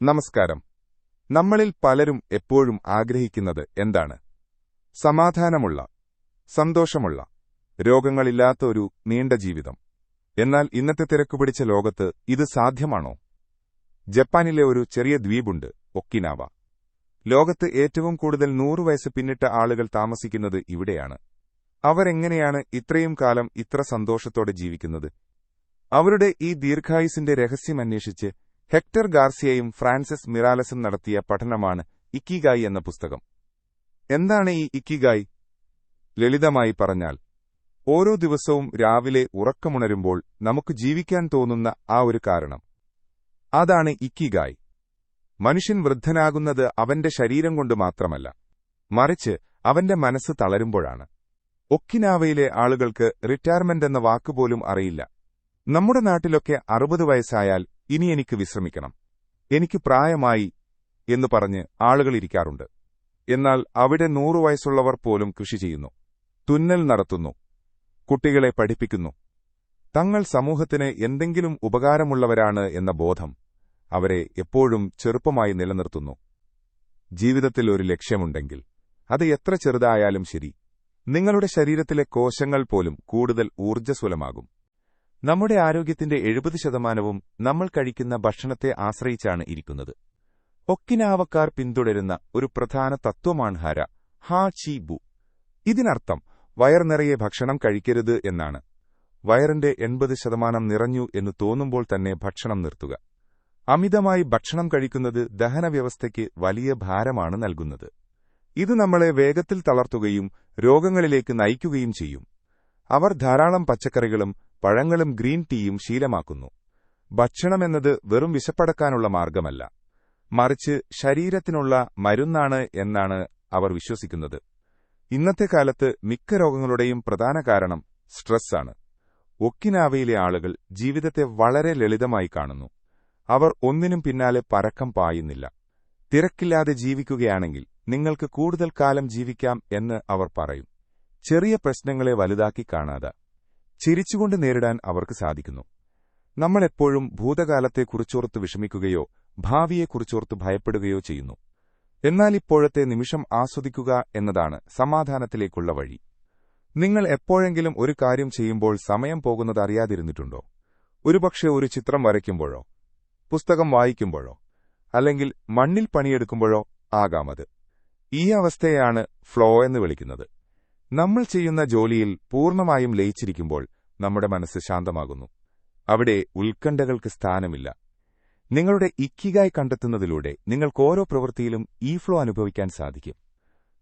നമസ്കാരം. നമ്മളിൽ പലരും എപ്പോഴും ആഗ്രഹിക്കുന്നത് എന്താണ്? സമാധാനമുള്ള, സന്തോഷമുള്ള, രോഗങ്ങളില്ലാത്ത ഒരു നീണ്ട ജീവിതം. എന്നാൽ ഇന്നത്തെ തിരക്കുപിടിച്ച ലോകത്ത് ഇത് സാധ്യമാണോ? ജപ്പാനിലെ ഒരു ചെറിയ ദ്വീപുണ്ട്, ഒക്കിനാവ. ലോകത്ത് ഏറ്റവും കൂടുതൽ 100 വയസ്സ് പിന്നിട്ട ആളുകൾ താമസിക്കുന്നത് ഇവിടെയാണ്. അവരെങ്ങനെയാണ് ഇത്രയും കാലം ഇത്ര സന്തോഷത്തോടെ ജീവിക്കുന്നത്? അവരുടെ ഈ ദീർഘായുസിന്റെ രഹസ്യമന്വേഷിച്ച് ഹെക്ടർ ഗാർസിയയും ഫ്രാൻസിസ് മിറാലസും നടത്തിയ പഠനമാണ് ഇക്കിഗായി എന്ന പുസ്തകം. എന്താണ് ഈ ഇക്കിഗായി? ലളിതമായി പറഞ്ഞാൽ, ഓരോ ദിവസവും രാവിലെ ഉറക്കമുണരുമ്പോൾ നമുക്ക് ജീവിക്കാൻ തോന്നുന്ന ആ ഒരു കാരണം. അതാണ് ഇക്കിഗായി. മനുഷ്യൻ വൃദ്ധനാകുന്നത് അവന്റെ ശരീരം കൊണ്ട് മാത്രമല്ല, മറിച്ച് അവന്റെ മനസ്സ് തളരുമ്പോഴാണ്. ഒക്കിനാവയിലെ ആളുകൾക്ക് റിട്ടയർമെന്റ് എന്ന വാക്കുപോലും അറിയില്ല. നമ്മുടെ നാട്ടിലൊക്കെ 60 വയസ്സായാൽ ഇനി എനിക്ക് വിശ്രമിക്കണം, എനിക്ക് പ്രായമായി എന്നു പറഞ്ഞ് ആളുകൾ ഇരിക്കാറുണ്ട്. എന്നാൽ അവിടെ 100 വയസ്സുള്ളവർ പോലും കൃഷി ചെയ്യുന്നു, തുന്നൽ നടത്തുന്നു, കുട്ടികളെ പഠിപ്പിക്കുന്നു. തങ്ങൾ സമൂഹത്തിന് എന്തെങ്കിലും ഉപകാരമുള്ളവരാണ് എന്ന ബോധം അവരെ എപ്പോഴും ചെറുപ്പമായി നിലനിർത്തുന്നു. ജീവിതത്തിൽ ഒരു ലക്ഷ്യമുണ്ടെങ്കിൽ അത് എത്ര ചെറുതായാലും ശരി, നിങ്ങളുടെ ശരീരത്തിലെ കോശങ്ങൾ പോലും കൂടുതൽ ഊർജ്ജസ്വലമാകും. നമ്മുടെ ആരോഗ്യത്തിന്റെ 70% നമ്മൾ കഴിക്കുന്ന ഭക്ഷണത്തെ ആശ്രയിച്ചാണ് ഇരിക്കുന്നത്. ഒക്കിനാവക്കാർ പിന്തുടരുന്ന ഒരു പ്രധാന തത്വമാണ് ഹാ ചി ബു. ഇതിനർത്ഥം വയർ നിറയെ ഭക്ഷണം കഴിക്കരുത് എന്നാണ്. വയറിന്റെ 80% നിറഞ്ഞു എന്ന് തോന്നുമ്പോൾ തന്നെ ഭക്ഷണം നിർത്തുക. അമിതമായി ഭക്ഷണം കഴിക്കുന്നത് ദഹനവ്യവസ്ഥയ്ക്ക് വലിയ ഭാരമാണ് നൽകുന്നത്. ഇത് നമ്മളെ വേഗത്തിൽ തളർത്തുകയും രോഗങ്ങളിലേക്ക് നയിക്കുകയും ചെയ്യും. അവർ ധാരാളം പച്ചക്കറികളും പഴങ്ങളും ഗ്രീൻ ടീയും ശീലമാക്കുന്നു. ഭക്ഷണമെന്നത് വെറും വിശപ്പടക്കാനുള്ള മാർഗമല്ല, മറിച്ച് ശരീരത്തിനുള്ള മരുന്നാണ് എന്നാണ് അവർ വിശ്വസിക്കുന്നത്. ഇന്നത്തെ കാലത്ത് മിക്ക രോഗങ്ങളുടെയും പ്രധാന കാരണം സ്ട്രെസ്സാണ്. ഒക്കിനാവയിലെ ആളുകൾ ജീവിതത്തെ വളരെ ലളിതമായി കാണുന്നു. അവർ ഒന്നിനും പിന്നാലെ പരക്കം പായുന്നില്ല. തിരക്കില്ലാതെ ജീവിക്കുകയാണെങ്കിൽ നിങ്ങൾക്ക് കൂടുതൽ കാലം ജീവിക്കാം എന്ന് അവർ പറയും. ചെറിയ പ്രശ്നങ്ങളെ വലുതാക്കി കാണാതെ ചിരിച്ചുകൊണ്ട് നേരിടാൻ അവർക്ക് സാധിക്കുന്നു. നമ്മളെപ്പോഴും ഭൂതകാലത്തെക്കുറിച്ചോർത്ത് വിഷമിക്കുകയോ ഭാവിയെക്കുറിച്ചോർത്ത് ഭയപ്പെടുകയോ ചെയ്യുന്നു. എന്നാൽ ഇപ്പോഴത്തെ നിമിഷം ആസ്വദിക്കുക എന്നതാണ് സമാധാനത്തിലേക്കുള്ള വഴി. നിങ്ങൾ എപ്പോഴെങ്കിലും ഒരു കാര്യം ചെയ്യുമ്പോൾ സമയം പോകുന്നത് അറിയാതിരുന്നിട്ടുണ്ടോ? ഒരുപക്ഷെ ഒരു ചിത്രം വരയ്ക്കുമ്പോഴോ, പുസ്തകം വായിക്കുമ്പോഴോ, അല്ലെങ്കിൽ മണ്ണിൽ പണിയെടുക്കുമ്പോഴോ ആകാമത്. ഈ അവസ്ഥയാണ് ഫ്ലോ എന്ന് വിളിക്കുന്നത്. നമ്മൾ ചെയ്യുന്ന ജോലിയിൽ പൂർണ്ണമായും ലയിച്ചിരിക്കുമ്പോൾ നമ്മുടെ മനസ്സ് ശാന്തമാകുന്നു. അവിടെ ഉത്കണ്ഠകൾക്ക് സ്ഥാനമില്ല. നിങ്ങളുടെ ഇക്കിഗായി കണ്ടെത്തുന്നതിലൂടെ നിങ്ങൾക്ക് ഓരോ പ്രവൃത്തിയിലും ഈ ഫ്ലോ അനുഭവിക്കാൻ സാധിക്കും.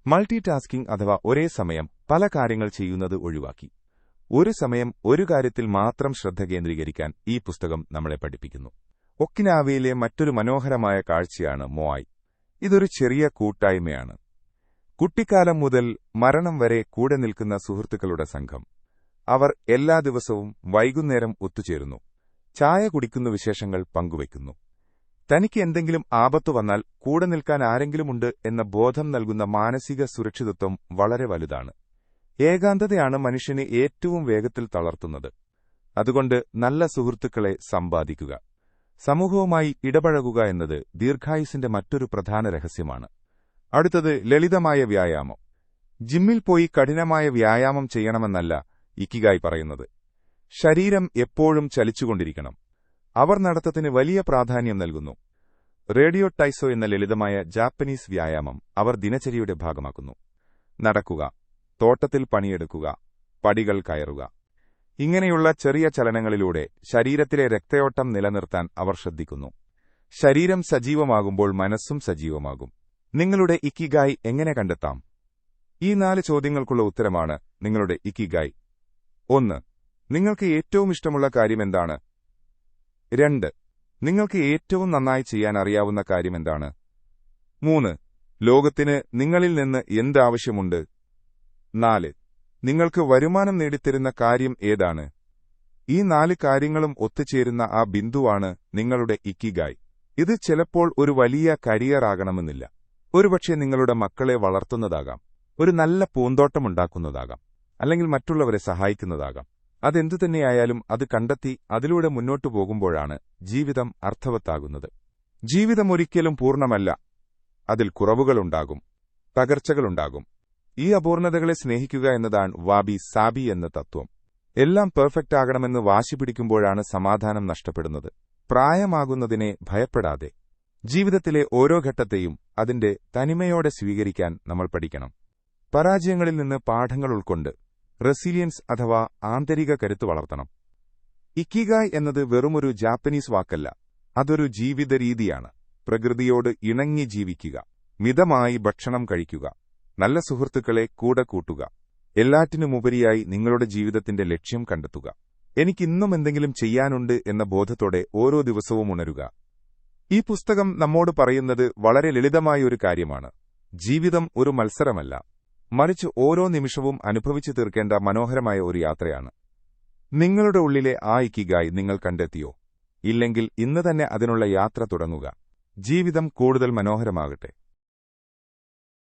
മൾട്ടി ടാസ്കിംഗ് അഥവാ ഒരേ സമയം പല കാര്യങ്ങൾ ചെയ്യുന്നത് ഒഴിവാക്കി ഒരു സമയം ഒരു കാര്യത്തിൽ മാത്രം ശ്രദ്ധ കേന്ദ്രീകരിക്കാൻ ഈ പുസ്തകം നമ്മളെ പഠിപ്പിക്കുന്നു. ഒക്കിനാവയിലെ മറ്റൊരു മനോഹരമായ കാഴ്ചയാണ് മോയ്. ഇതൊരു ചെറിയ കൂട്ടായ്മയാണ്. കുട്ടിക്കാലം മുതൽ മരണം വരെ കൂടെ നിൽക്കുന്ന സുഹൃത്തുക്കളുടെ സംഘം. അവർ എല്ലാ ദിവസവും വൈകുന്നേരം ഒത്തുചേരുന്നു, ചായ കുടിക്കുന്ന വിശേഷങ്ങൾ പങ്കുവയ്ക്കുന്നു. തനിക്ക് എന്തെങ്കിലും ആപത്തു വന്നാൽ കൂടെ നിൽക്കാൻ ആരെങ്കിലുമുണ്ട് എന്ന ബോധം നൽകുന്ന മാനസിക സുരക്ഷിതത്വം വളരെ വലുതാണ്. ഏകാന്തതയാണ് മനുഷ്യനെ ഏറ്റവും വേഗത്തിൽ തളർത്തുന്നത്. അതുകൊണ്ട് നല്ല സുഹൃത്തുക്കളെ സമ്പാദിക്കുക. സമൂഹവുമായി ഇടപഴകുക എന്നത് ദീർഘായുസിന്റെ മറ്റൊരു പ്രധാന രഹസ്യമാണ്. അടുത്തത് ലളിതമായ വ്യായാമം. ജിമ്മിൽ പോയി കഠിനമായ വ്യായാമം ചെയ്യണമെന്നല്ല ഇക്കിഗായി പറയുന്നത്. ശരീരം എപ്പോഴും ചലിച്ചുകൊണ്ടിരിക്കണം. അവർ നടത്തത്തിന് വലിയ പ്രാധാന്യം നൽകുന്നു. റേഡിയോ ടൈസോ എന്ന ലളിതമായ ജാപ്പനീസ് വ്യായാമം അവർ ദിനചര്യയുടെ ഭാഗമാക്കുന്നു. നടക്കുക, തോട്ടത്തിൽ പണിയെടുക്കുക, പടികൾ കയറുക. ഇങ്ങനെയുള്ള ചെറിയ ചലനങ്ങളിലൂടെ ശരീരത്തിലെ രക്തയോട്ടം നിലനിർത്താൻ അവർ ശ്രദ്ധിക്കുന്നു. ശരീരം സജീവമാകുമ്പോൾ മനസ്സും സജീവമാകും. നിങ്ങളുടെ ഇക്കിഗായി എങ്ങനെ കണ്ടെത്താം? ഈ 4 ചോദ്യങ്ങൾക്കുള്ള ഉത്തരമാണ് നിങ്ങളുടെ ഇക്കിഗായി. 1. നിങ്ങൾക്ക് ഏറ്റവും ഇഷ്ടമുള്ള കാര്യം എന്താണ്? 2. നിങ്ങൾക്ക് ഏറ്റവും നന്നായി ചെയ്യാൻ അറിയാവുന്ന കാര്യം എന്താണ്? 3. ലോകത്തിന് നിങ്ങളിൽ നിന്ന് എന്ത് ആവശ്യമുണ്ട്? 4. നിങ്ങൾക്ക് വരുമാനം നേടിത്തരുന്ന കാര്യം ഏതാണ്? ഈ 4 കാര്യങ്ങളും ഒത്തുചേരുന്ന ആ ബിന്ദുവാണ് നിങ്ങളുടെ ഇക്കിഗായി. ഇത് ചിലപ്പോൾ ഒരു വലിയ കരിയർ ആകണമെന്നില്ല. ഒരുപക്ഷെ നിങ്ങളുടെ മക്കളെ വളർത്തുന്നതാകാം, ഒരു നല്ല പൂന്തോട്ടമുണ്ടാക്കുന്നതാകാം, അല്ലെങ്കിൽ മറ്റുള്ളവരെ സഹായിക്കുന്നതാകാം. അതെന്തുതന്നെയായാലും അത് കണ്ടെത്തി അതിലൂടെ മുന്നോട്ടു പോകുമ്പോഴാണ് ജീവിതം അർത്ഥവത്താകുന്നത്. ജീവിതമൊരിക്കലും പൂർണ്ണമല്ല. അതിൽ കുറവുകളുണ്ടാകും, തകർച്ചകളുണ്ടാകും. ഈ അപൂർണതകളെ സ്നേഹിക്കുക എന്നതാണ് വാബി സാബി എന്ന തത്വം. എല്ലാം പെർഫെക്റ്റ് ആകണമെന്ന് വാശി പിടിക്കുമ്പോഴാണ് സമാധാനം നഷ്ടപ്പെടുന്നത്. പ്രായമാകുന്നതിനെ ഭയപ്പെടാതെ ജീവിതത്തിലെ ഓരോ ഘട്ടത്തെയും അതിന്റെ തനിമയോടെ സ്വീകരിക്കാൻ നമ്മൾ പഠിക്കണം. പരാജയങ്ങളിൽ നിന്ന് പാഠങ്ങൾ ഉൾക്കൊണ്ട് റെസിലിയൻസ് അഥവാ ആന്തരിക കരുത്ത് വളർത്തണം. ഇക്കിഗായ് എന്നത് വെറുമൊരു ജാപ്പനീസ് വാക്കല്ല, അതൊരു ജീവിത രീതിയാണ്. പ്രകൃതിയോട് ഇണങ്ങി ജീവിക്കുക, മിതമായി ഭക്ഷണം കഴിക്കുക, നല്ല സുഹൃത്തുക്കളെ കൂടെ കൂട്ടുക, എല്ലാറ്റിനുമുപരിയായി നിങ്ങളുടെ ജീവിതത്തിന്റെ ലക്ഷ്യം കണ്ടെത്തുക. എനിക്കിന്നും എന്തെങ്കിലും ചെയ്യാനുണ്ട് എന്ന ബോധത്തോടെ ഓരോ ദിവസവും ഉണരുക. ഈ പുസ്തകം നമ്മോട് പറയുന്നത് വളരെ ലളിതമായ ഒരു കാര്യമാണ്. ജീവിതം ഒരു മത്സരമല്ല, മറിച്ച് ഓരോ നിമിഷവും അനുഭവിച്ചു തീർക്കേണ്ട മനോഹരമായ ഒരു യാത്രയാണ്. നിങ്ങളുടെ ഉള്ളിലെ ആ ഇക്കിഗായ് നിങ്ങൾ കണ്ടെത്തിയോ? ഇല്ലെങ്കിൽ ഇന്ന് തന്നെ അതിനുള്ള യാത്ര തുടങ്ങുക. ജീവിതം കൂടുതൽ മനോഹരമാകട്ടെ.